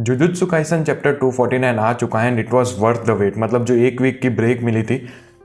Jujutsu Kaisen chapter 249 आ चुका है and it was worth the wait. मतलब जो एक वीक की ब्रेक मिली थी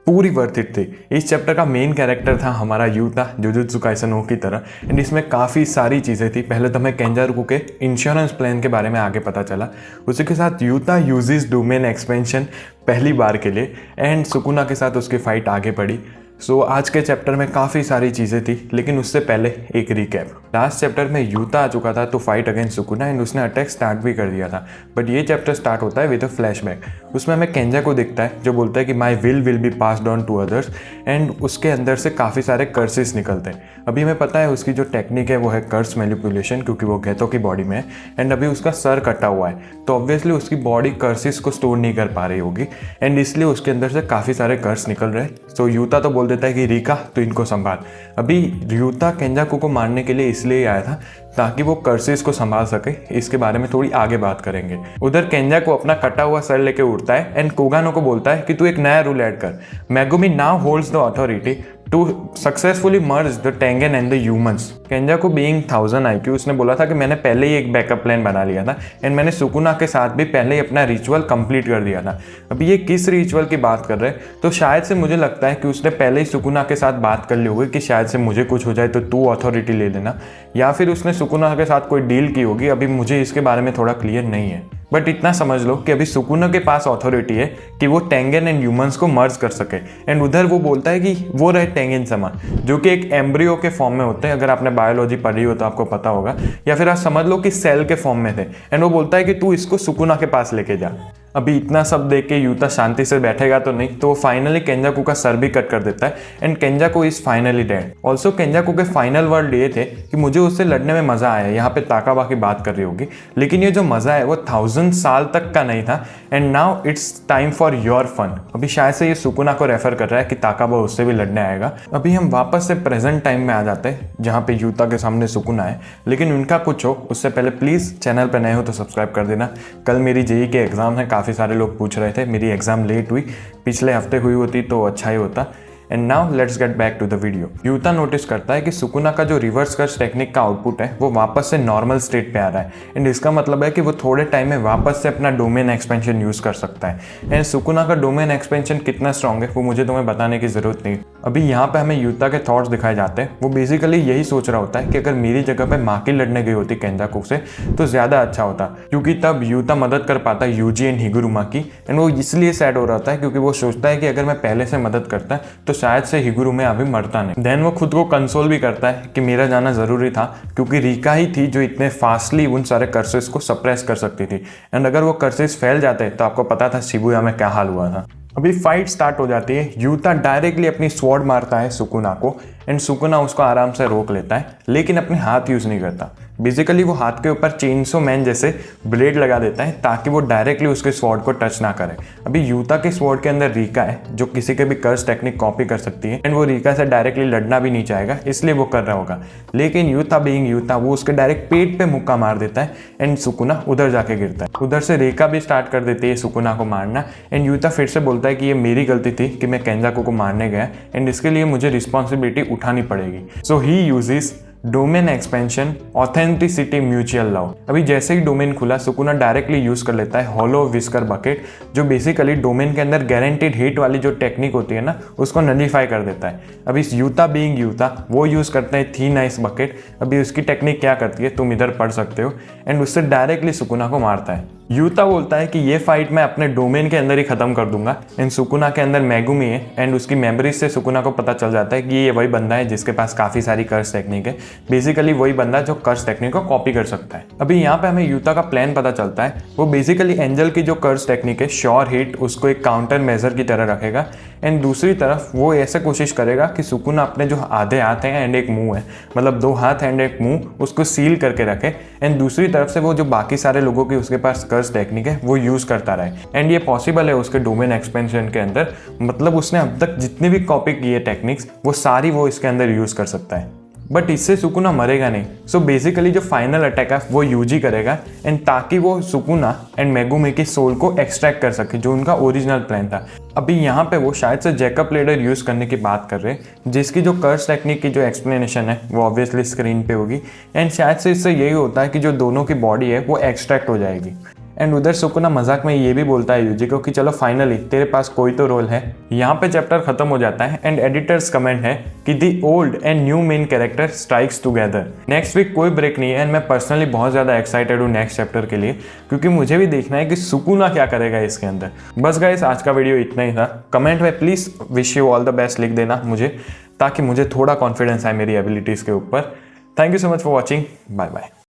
पूरी वर्थ इट थी। इस चैप्टर का मेन कैरेक्टर था हमारा यूता जुजुत्सु काइसन ओ की तरह एंड इसमें काफ़ी सारी चीज़ें थी। पहले तो हमें केंजारुको के इंश्योरेंस प्लान के बारे में आगे पता चला। उसी के साथ यूता यूजेस डोमेन एक्सपेंशन पहली बार के लिए एंड सुकुना के साथ उसकी फाइट आगे बढ़ी। सो आज के चैप्टर में काफ़ी सारी चीज़ें थी, लेकिन उससे पहले एक रिकैप। लास्ट चैप्टर में यूता आ चुका था तो फाइट अगेंस्ट सुकुना एंड उसने अटैक स्टार्ट भी कर दिया था। बट ये चैप्टर स्टार्ट होता है विद अ फ्लैशबैक। उसमें हमें केंजा को दिखता है जो बोलता है कि my will be passed on to others and उसके अंदर से काफ़ी सारे कर्सेस निकलते हैं। अभी हमें पता है उसकी जो टेक्निक है वो है कर्स मैनिपुलेशन, क्योंकि वो गेतो की बॉडी में है एंड अभी उसका सर कटा हुआ है तो ऑब्वियसली उसकी बॉडी कर्सेस को स्टोर नहीं कर पा रही होगी एंड इसलिए उसके अंदर से काफ़ी सारे कर्स निकल रहे हैं। सो यूता तो बोल देता है कि रीका तो इनको संभाल। अभी यूता केंजाकुको को मारने के लिए इसलिए आया था ताकि वो कर्सेस को संभाल सके। इसके बारे में थोड़ी आगे बात करेंगे। उधर केंजा को अपना कटा हुआ सर लेके उड़ता है एंड कोगानो को बोलता है कि तू एक नया रूल ऐड कर। Megumi now holds the authority to successfully merge the Tengen and the humans. केंजा को बीइंग 1000 IQ उसने बोला था कि मैंने पहले ही एक बैकअप प्लान बना लिया था एंड मैंने सुकुना के साथ भी पहले ही अपना रिचुअल कंप्लीट कर दिया था। अभी ये किस रिचुअल की बात कर रहे हैं तो शायद से मुझे लगता है कि उसने पहले ही सुकुना के साथ बात कर ली होगी कि शायद से मुझे कुछ हो जाए तो तू अथॉरिटी ले लेना, या फिर उसने सुकुना के साथ कोई डील की होगी। अभी मुझे इसके बारे में थोड़ा क्लियर नहीं है, बट इतना समझ लो कि अभी सुकुना के पास अथॉरिटी है कि वो टेंगन एंड ह्यूमंस को मर्ज कर सके। एंड उधर वो बोलता है कि वो रहे टेंगन समा जो कि एक एम्ब्रियो के फॉर्म में होते हैं। अगर आपने बायोलॉजी पढ़ी हो तो आपको पता होगा, या फिर आप समझ लो कि सेल के फॉर्म में थे। एंड वो बोलता है कि तू इसको सुकुना के पास लेके जा। अभी इतना सब देख के यूता शांति से बैठेगा तो नहीं, तो वो फाइनली केंजाकू का सर भी कट कर देता है and Kenjaku is finally dead. Also Kenjaku के फाइनल वर्ड ये थे कि मुझे उससे लड़ने में मजा आया। यहाँ पे ताकाबा की बात कर रही होगी, लेकिन ये जो मजा है वो 1000 साल तक का नहीं था and now it's time for your fun. अभी शायद से ये सुकुना को रेफर कर रहा है कि ताकाबा उससे भी लड़ने आएगा। अभी हम वापस से प्रेजेंट टाइम में आ जाते हैं जहाँ पे यूता के सामने सुकुना है, लेकिन उनका कुछ हो उससे पहले प्लीज चैनल पर नए हो तो सब्सक्राइब कर देना। कल मेरी जेई के एग्जाम है, काफी सारे लोग पूछ रहे थे। मेरी एग्जाम लेट हुई, पिछले हफ्ते हुई होती तो अच्छा ही होता। And now let's get back to the video. Yuta notice करता है कि सुकुना का जो रिवर्स कर्स टेक्निक का आउटपुट है वो वापस से नॉर्मल स्टेट पे आ रहा है एंड इसका मतलब है कि वो थोड़े टाइम में वापस से अपना डोमेन एक्सपेंशन यूज कर सकता है। एंड सुकुना का डोमेन एक्सपेंशन कितना स्ट्रांग है वो मुझे तुम्हें बताने की जरूरत नहीं। अभी यहाँ पे हमें यूता के थॉट्स दिखाए जाते हैं। वो बेसिकली यही सोच रहा होता है कि अगर मेरी जगह पे माकी लड़ने गई होती केंजाकू से तो ज्यादा अच्छा होता, क्योंकि तब यूता मदद कर पाता यूजी एंड हिगुरुमा की। एंड वो इसलिए सैड हो रहा होता है क्योंकि वो सोचता है कि अगर मैं पहले से मदद करता तो शायद से हिगुरु में अभी मरता नहीं। देन वो खुद को कंसोल भी करता है कि मेरा जाना जरूरी था, क्योंकि रीका ही थी जो इतने फास्टली उन सारे कर्सेस को सप्रेस कर सकती थी। एंड अगर वो कर्सेस फैल जाते तो आपको पता था शिबुया में क्या हाल हुआ था। अभी फाइट स्टार्ट हो जाती है। यूता डायरेक्टली अपनी स्वॉर्ड मारता है सुकुना को एंड सुकुना उसको आराम से रोक लेता है, लेकिन अपने हाथ यूज नहीं करता। बेसिकली वो हाथ के ऊपर चेनसो मैन जैसे ब्लेड लगा देता है ताकि वो डायरेक्टली उसके स्वॉर्ड को टच ना करे। अभी यूता के स्वॉर्ड के अंदर रीका है जो किसी के भी कर्स टेक्निक कॉपी कर सकती है एंड वो रीका से डायरेक्टली लड़ना भी नहीं चाहेगा, इसलिए वो कर रहा होगा। लेकिन यूता बीइंग यूता वो उसके डायरेक्ट पेट पे मुक्का मार देता है एंड सुकुना उधर जाके गिरता है। उधर से रीका भी स्टार्ट कर देती है सुकुना को मारना एंड यूता फिर से बोलता है कि ये मेरी गलती थी कि मैं केंजाकू को मारने गया एंड इसके लिए मुझे रिस्पॉन्सिबिलिटी उठानी पड़ेगी। So he uses domain expansion authenticity mutual love. अभी जैसे ही डोमेन खुला सुकुना डायरेक्टली यूज कर लेता है हॉलो विस्कर बकेट, जो बेसिकली डोमेन के अंदर गारंटीड हिट वाली जो टेक्निक होती है ना उसको नलीफाई कर देता है। अभी यूता बीइंग यूता वो यूज करते हैं थीन आइस बकेट। अभी उसकी टेक्निक क्या करती है तुम इधर पढ़ सकते हो एंड उससे डायरेक्टली सुकुना को मारता है। यूता बोलता है कि ये फाइट मैं अपने डोमेन के अंदर ही खत्म कर दूंगा एंड सुकुना के अंदर मेगुमी है एंड उसकी मेमोरीज से सुकुना को पता चल जाता है कि ये वही बंदा है जिसके पास काफी सारी कर्स टेक्निक है। बेसिकली वही बंदा जो कर्स टेक्निक को कॉपी कर सकता है। अभी यहाँ पे हमें यूता का प्लान पता चलता है। वो बेसिकली एंजल की जो कर्स टेक्निक है श्योर हिट उसको एक काउंटर मेजर की तरह रखेगा एंड दूसरी तरफ वो ऐसे कोशिश करेगा कि सुकुना अपने जो आधे हाथ हैं एंड एक मुंह है, मतलब 2 हाथ एंड एक मुंह, उसको सील करके रखे एंड दूसरी तरफ से वो जो बाकी सारे लोगों की उसके पास कर्स टेक्निक है वो यूज करता रहे। एंड ये पॉसिबल है उसके डोमेन एक्सपेंशन के अंदर, मतलब उसने अब तक जितनी भी कॉपी की है टेक्निक्स वो सारी वो इसके अंदर यूज कर सकता है। बट इससे सुकुना मरेगा नहीं। सो बेसिकली जो फाइनल अटैक है वो यूजी करेगा एंड ताकि वो सुकुना एंड मेगुमी की सोल को एक्सट्रैक्ट कर सके, जो उनका ओरिजिनल प्लान था। अभी यहाँ पे वो शायद से जैकब लेडर यूज करने की बात कर रहे हैं, जिसकी जो कर्स टेक्निक की जो एक्सप्लेनेशन है वो ऑब्वियसली स्क्रीन पे होगी एंड शायद से इससे यही होता है कि जो दोनों की बॉडी है वो एक्सट्रैक्ट हो जाएगी। एंड उधर सुकुना मजाक में ये भी बोलता है यूजी को कि चलो फाइनली तेरे पास कोई तो रोल है। यहाँ पे चैप्टर खत्म हो जाता है एंड एडिटर्स कमेंट है कि the old and new main character strikes together. Next week कोई ब्रेक नहीं है एंड मैं पर्सनली बहुत ज़्यादा एक्साइटेड हूँ नेक्स्ट चैप्टर के लिए, क्योंकि मुझे भी देखना है कि सुकुना क्या करेगा इसके अंदर। बस गाइस आज का वीडियो इतना ही था। कमेंट में please wish you all the best लिख देना मुझे, ताकि मुझे थोड़ा कॉन्फिडेंस आए मेरी एबिलिटीज़ के ऊपर। Thank you so much for watching. Bye bye.